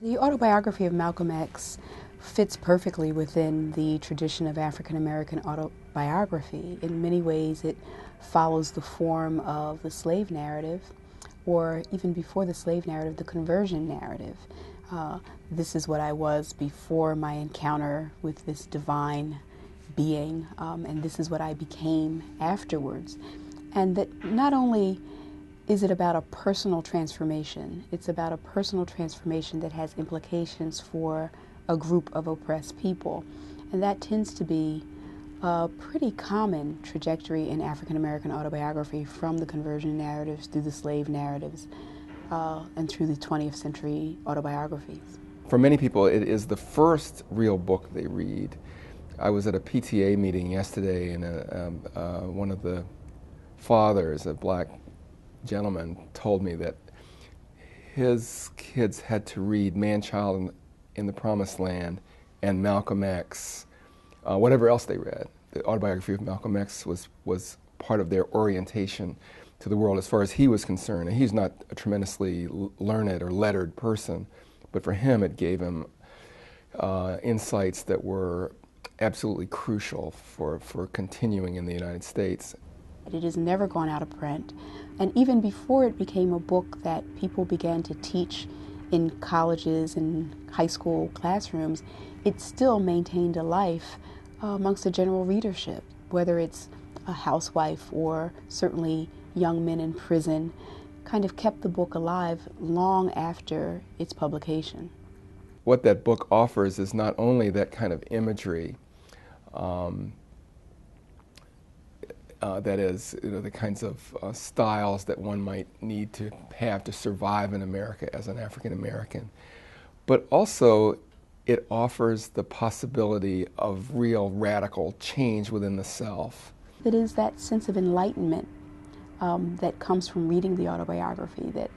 The autobiography of Malcolm X fits perfectly within the tradition of African American autobiography. In many ways, it follows the form of the slave narrative, or even before the slave narrative, the conversion narrative. This is what I was before my encounter with this divine being, and this is what I became afterwards. And that not only is it about a personal transformation, it's about a personal transformation that has implications for a group of oppressed people. And that tends to be a pretty common trajectory in African American autobiography, from the conversion narratives through the slave narratives and through the 20th century autobiographies. For many people, it is the first real book they read. I was at a PTA meeting yesterday, and one of the fathers, a black gentleman, told me that his kids had to read Man, Child in the Promised Land and Malcolm X, whatever else they read. The Autobiography of Malcolm X was part of their orientation to the world as far as he was concerned. And he's not a tremendously learned or lettered person, but for him it gave him insights that were absolutely crucial for continuing in the United States. It has never gone out of print. And even before it became a book that people began to teach in colleges and high school classrooms, it still maintained a life amongst the general readership, whether it's a housewife or certainly young men in prison, kind of kept the book alive long after its publication. What that book offers is not only that kind of imagery, that is, the kinds of styles that one might need to have to survive in America as an African American, but also it offers the possibility of real radical change within the self. It is that sense of enlightenment that comes from reading the autobiography, that,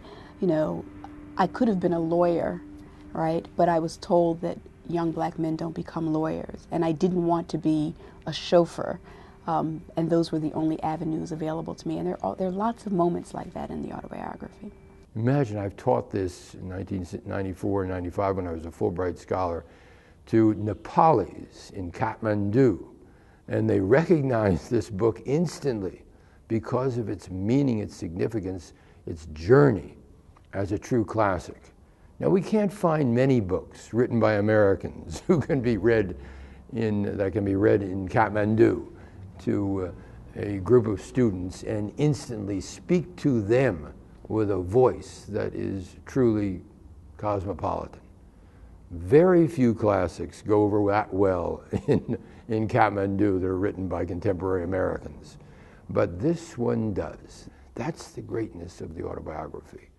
I could have been a lawyer, right? But I was told that young black men don't become lawyers, and I didn't want to be a chauffeur. And those were the only avenues available to me. And there are lots of moments like that in the autobiography. Imagine, I've taught this in 1994 and 95 when I was a Fulbright scholar to Nepalis in Kathmandu. And they recognized this book instantly because of its meaning, its significance, its journey as a true classic. Now, we can't find many books written by Americans that can be read in Kathmandu to a group of students and instantly speak to them with a voice that is truly cosmopolitan. Very few classics go over that well in Kathmandu that are written by contemporary Americans. But this one does. That's the greatness of the autobiography.